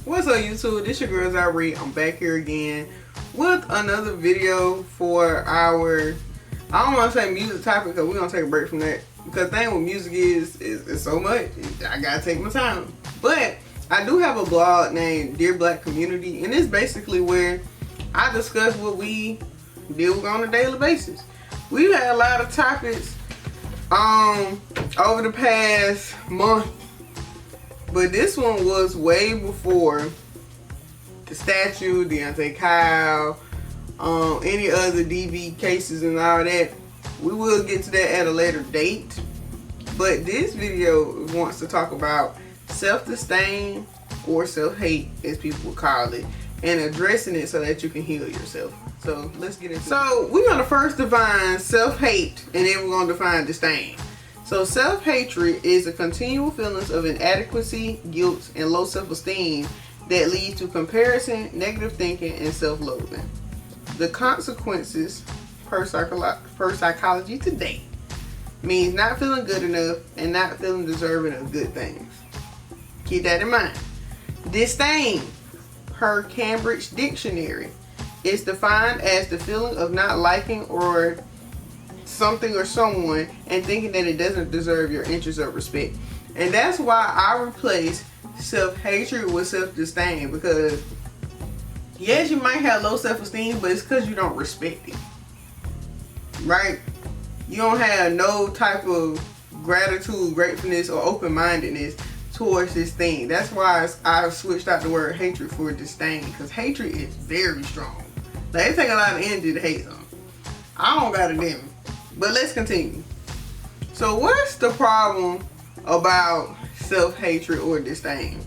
What's up, YouTube? This your girl Zyree. I'm back here again with another video for our, I don't want to say music topic because we're going to take a break from that. Because the thing with music is so much. I got to take my time. But I do have a blog named Dear Black Community, and it's basically where I discuss what we deal with on a daily basis. We've had a lot of topics over the past month. But this one was way before the statue, Deontay Kyle, any other DV cases and all that. We will get to that at a later date. But this video wants to talk about self-disdain or self-hate, as people would call it, and addressing it so that you can heal yourself. So let's get into it. So we're going to first define self-hate, and then we're going to define disdain. So self-hatred is a continual feelings of inadequacy, guilt, and low self-esteem that leads to comparison, negative thinking, and self-loathing. The consequences per psychology today means not feeling good enough and not feeling deserving of good things. Keep that in mind. Disdain, per Cambridge Dictionary, is defined as the feeling of not liking or something or someone and thinking that it doesn't deserve your interest or respect. And that's why I replace self-hatred with self-disdain, because yes, you might have low self-esteem, but it's because you don't respect it, right? You don't have no type of gratitude, gratefulness, or open-mindedness towards this thing. That's why I switched out the word hatred for disdain, because hatred is very strong. Like, it takes a lot of energy to hate something. I don't got it in me. But let's continue. So what's the problem about self-hatred or disdain?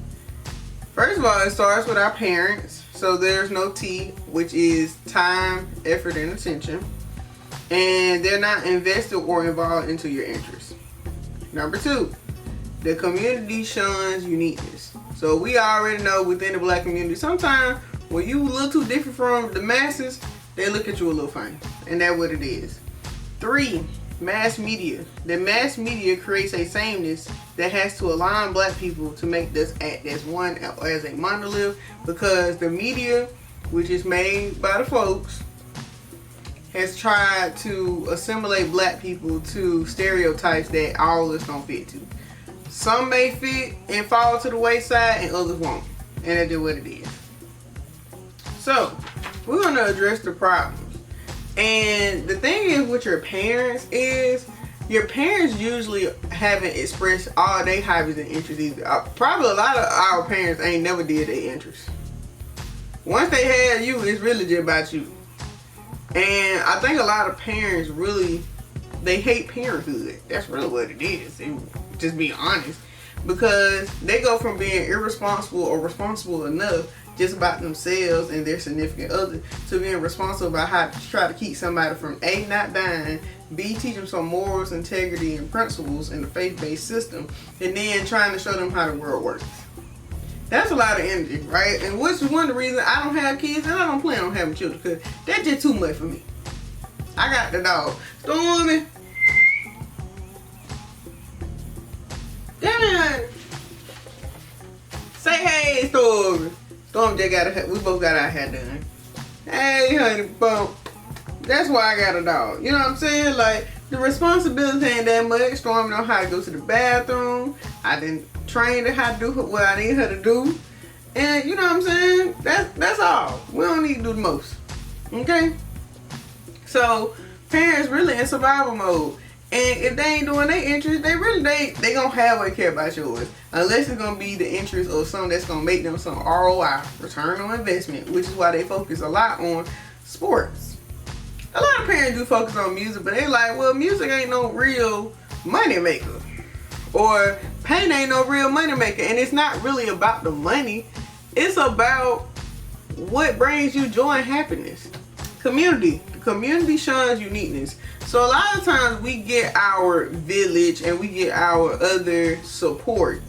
First of all, it starts with our parents. So there's no T, which is time, effort, and attention. And they're not invested or involved into your interests. Number two, the community shuns uniqueness. So we already know within the black community, sometimes when you look too different from the masses, they look at you a little funny. And that's what it is. 3, mass media. The mass media creates a sameness that has to align black people to make this act as one, as a monolith, because the media, which is made by the folks, has tried to assimilate black people to stereotypes that all of us don't fit to. Some may fit and fall to the wayside and others won't. And that's just what it is. So, we're going to address the problems. And the thing is with your parents is, your parents usually haven't expressed all their hobbies and interests either. Probably a lot of our parents ain't never did their interests. Once they had you, it's really just about you. And I think a lot of parents really, they hate parenthood. That's really what it is. Just be honest. Because they go from being irresponsible or responsible enough just about themselves and their significant other to being responsible about how to try to keep somebody from A, not dying, B, teach them some morals, integrity, and principles in the faith-based system, and then trying to show them how the world works. That's a lot of energy, right? And which is one of the reasons I don't have kids and I don't plan on having children, because that's just too much for me. I got the dog. Stormy. Damn it. Say hey, Stormy. Storm just got we both got our hair done. Hey, honey bump. That's why I got a dog. You know what I'm saying? Like, the responsibility ain't that much. Storm know how to go to the bathroom. I didn't train her how to do what I need her to do. And you know what I'm saying? That's all. We don't need to do the most. Okay? So, parents really in survival mode. And if they ain't doing their interest, they gonna halfway care about yours. Unless it's gonna be the interest of something that's gonna make them some ROI, return on investment, which is why they focus a lot on sports. A lot of parents do focus on music, but they like, well, music ain't no real money maker. Or pain ain't no real money maker. And it's not really about the money. It's about what brings you joy and happiness. Community. The community shuns uniqueness. So a lot of times we get our village and we get our other support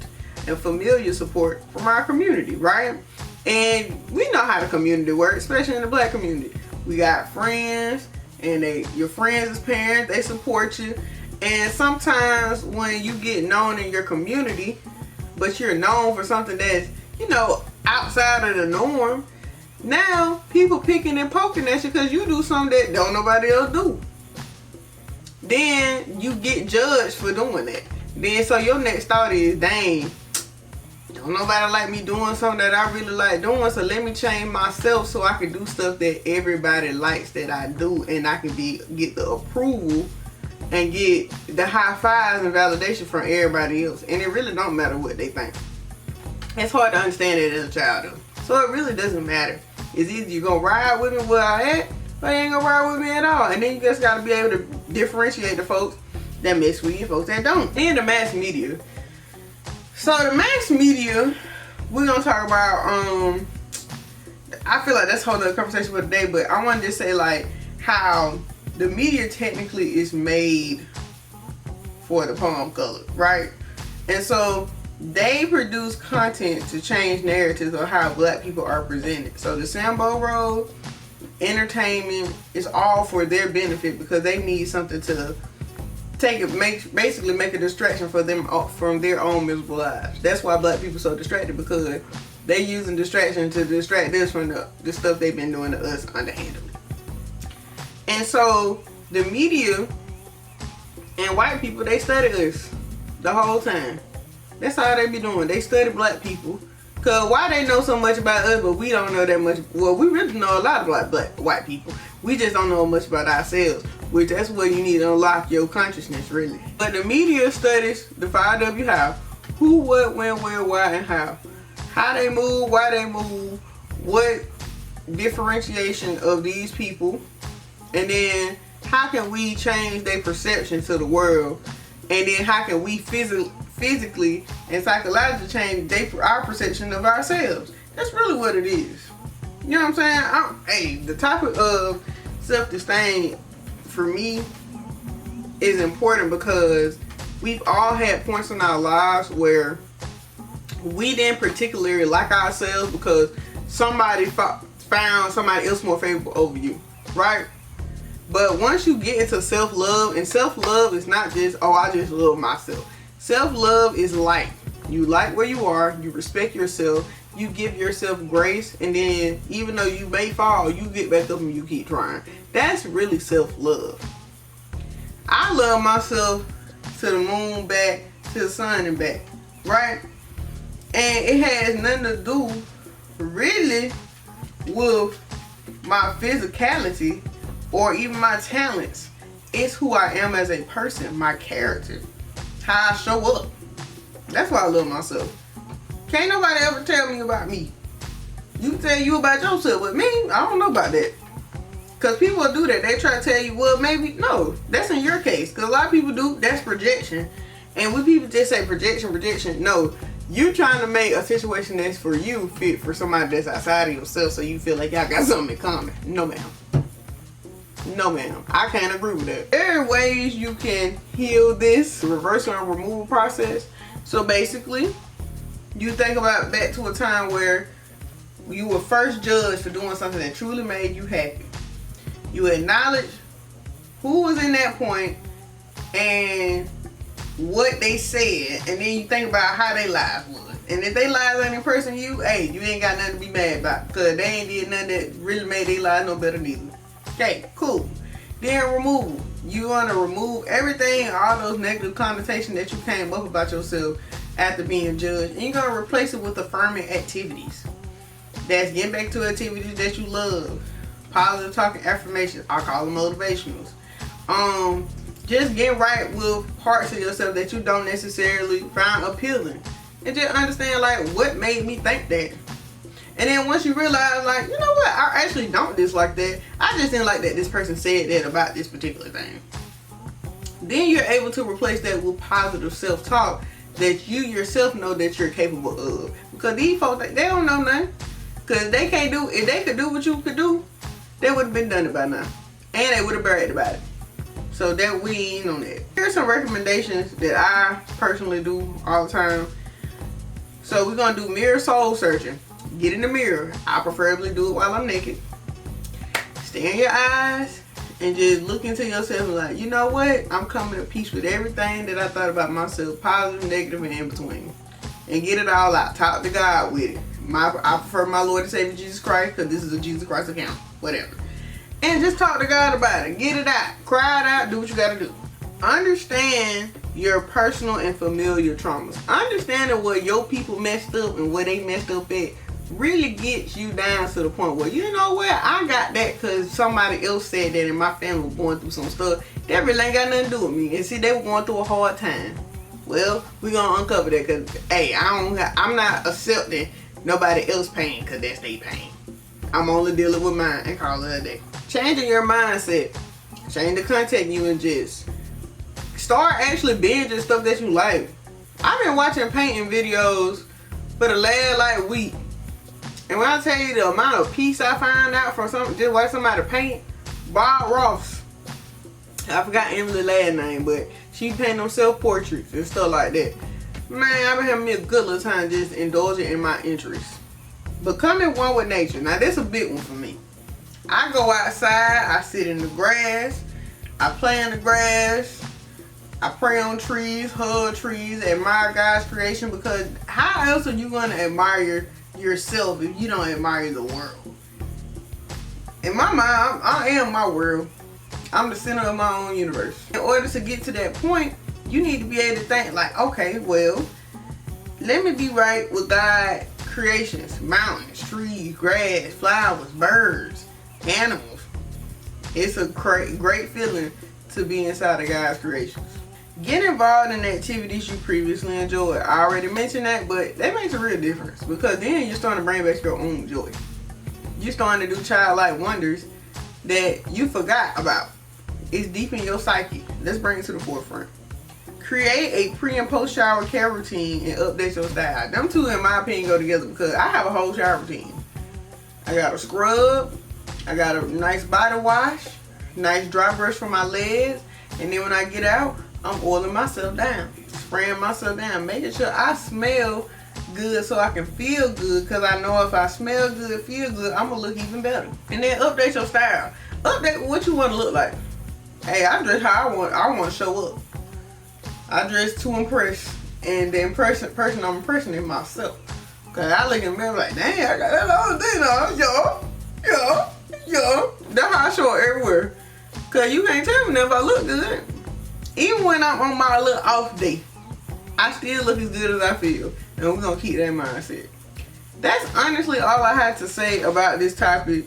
and familiar support from our community, right? And we know how the community works, especially in the black community. We got friends, and your friends' parents, they support you. And sometimes when you get known in your community, but you're known for something that's, you know, outside outside of the norm, now people picking and poking at you because you do something that don't nobody else do. Then you get judged for doing that. Then so your next thought is, dang, don't nobody like me doing something that I really like doing, so let me change myself so I can do stuff that everybody likes that I do, and I can get the approval and get the high fives and validation from everybody else. And it really don't matter what they think. It's hard to understand it as a child though. So it really doesn't matter. It's either you gonna ride with me where I at, or you ain't gonna ride with me at all. And then you just gotta be able to differentiate the folks that mess with you and folks that don't. Then the mass media. So the mass media, we're gonna talk about, I feel like that's a whole other conversation for today, but I wanted to say like how the media technically is made for the palm color, right? And so they produce content to change narratives of how black people are presented. So the Sambo Road, entertainment is all for their benefit because they need something to basically make a distraction for them from their own miserable lives. That's why black people are so distracted, because they using distraction to distract us from the stuff they've been doing to us underhandedly. And so the media and white people, they study us the whole time. That's all they be doing. They study black people. Cause why they know so much about us, but we don't know that much. Well, we really know a lot about white people. We just don't know much about ourselves, which that's where you need to unlock your consciousness, really. But the media studies the 5W how. Who, what, when, where, why, and how. How they move, why they move, what differentiation of these people, and then how can we change their perception to the world, and then how can we physically and psychologically change our perception of ourselves. That's really what it is. You know what I'm saying? The topic of self-disdain for me is important because we've all had points in our lives where we didn't particularly like ourselves because somebody found somebody else more favorable over you, right? But once you get into self-love, and self-love is not just, oh, I just love myself. Self-love is life. You like where you are, you respect yourself, you give yourself grace, and then even though you may fall, you get back up and you keep trying. That's really self-love. I love myself to the moon back, to the sun and back, right? And it has nothing to do really with my physicality or even my talents. It's who I am as a person, my character, how I show up. That's why I love myself. Can't nobody ever tell me about me. You can tell you about yourself, but me, I don't know about that. Because people do that. They try to tell you, well, maybe, no, that's in your case. Because a lot of people do, that's projection. And when people just say projection, no. You're trying to make a situation that's for you fit for somebody that's outside of yourself, so you feel like y'all got something in common. No, ma'am. No, ma'am. I can't agree with that. There are ways you can heal this reversal and removal process. So basically, you think about back to a time where you were first judged for doing something that truly made you happy. You acknowledge who was in that point and what they said, and then you think about how their lives was. And if their lives ain't impressing you, hey, you ain't got nothing to be mad about, because they ain't did nothing that really made their lives no better neither. Okay, cool. Then remove. You want to remove everything, all those negative connotations that you came up about yourself after being judged, and you're going to replace it with affirming activities. That's getting back to activities that you love. Positive talking, affirmations. I call them motivationals. Just get right with parts of yourself that you don't necessarily find appealing. And just understand, like, what made me think that. And then once you realize, like, you know what, I actually don't dislike that. I just didn't like that this person said that about this particular thing. Then you're able to replace that with positive self-talk that you yourself know that you're capable of. Because these folks, they don't know nothing. Because they can't do, if they could do what you could do, they would have been done it by now. And they would have bragged about it. So that we ain't on that. Here's some recommendations that I personally do all the time. So we're going to do mirror soul searching. Get in the mirror. I preferably do it while I'm naked. Stare in your eyes and just look into yourself and like, you know what? I'm coming to peace with everything that I thought about myself, positive, negative, and in between. And get it all out. Talk to God with it. I prefer my Lord and Savior Jesus Christ, because this is a Jesus Christ account. Whatever. And just talk to God about it. Get it out. Cry it out. Do what you gotta do. Understand your personal and familiar traumas. Understanding where your people messed up and where they messed up at really gets you down to the point where, you know what, I got that because somebody else said that and my family was going through some stuff. That really ain't got nothing to do with me. And see, they were going through a hard time. Well, we're going to uncover that because, hey, I'm not accepting nobody else pain because that's their pain. I'm only dealing with mine and call it a day. Changing your mindset. Change the content you ingest. Start actually binging stuff that you like. I've been watching painting videos for the last week. And when I tell you the amount of peace I find out from just watching somebody paint, Bob Ross. I forgot Emily's last name, but she painted them self-portraits and stuff like that. Man, I've been having me a good little time just indulging in my interests. Becoming one with nature. Now, that's a big one for me. I go outside, I sit in the grass, I play in the grass, I pray on trees, hug trees, admire God's creation, because how else are you going to admire yourself if you don't admire the world? In my mind, I am my world. I'm the center of my own universe. In order to get to that point, you need to be able to think like, okay, well, let me be right with God's creations. Mountains, trees, grass, flowers, birds, animals. It's a great feeling to be inside of God's creations. Get involved in activities you previously enjoyed. I already mentioned that, but that makes a real difference because then you're starting to bring back your own joy. You're starting to do childlike wonders that you forgot about. It's deep in your psyche. Let's bring it to the forefront. Create a pre and post shower care routine and update your style. Them two, in my opinion, go together because I have a whole shower routine. I got a scrub, I got a nice body wash, nice dry brush for my legs, and then when I get out, I'm oiling myself down, spraying myself down, making sure I smell good so I can feel good, because I know if I smell good, feel good, I'm going to look even better. And then update your style. Update what you want to look like. Hey, I dress how I want to show up. I dress to impress, and the person I'm impressing is myself. Because I look in the mirror like, dang, I got that other thing on, yo. That's how I show up everywhere. Because you can't tell me if I look good. Even when I'm on my little off day, I still look as good as I feel. And we're going to keep that mindset. That's honestly all I had to say about this topic.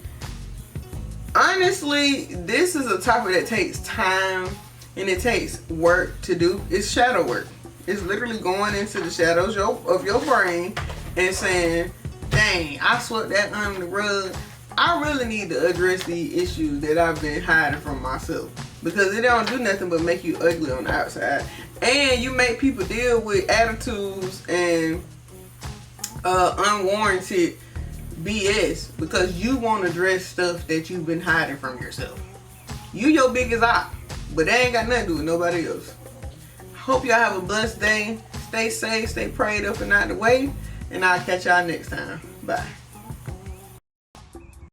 Honestly, this is a topic that takes time and it takes work to do. It's shadow work. It's literally going into the shadows of your brain and saying, dang, I swept that under the rug. I really need to address the issues that I've been hiding from myself, because it don't do nothing but make you ugly on the outside, and you make people deal with attitudes and unwarranted BS because you want to address stuff that you've been hiding from yourself. You your biggest eye, but that ain't got nothing to do with nobody else. Hope y'all have a blessed day. Stay safe, stay prayed up and out the way, and I'll catch y'all next time. Bye.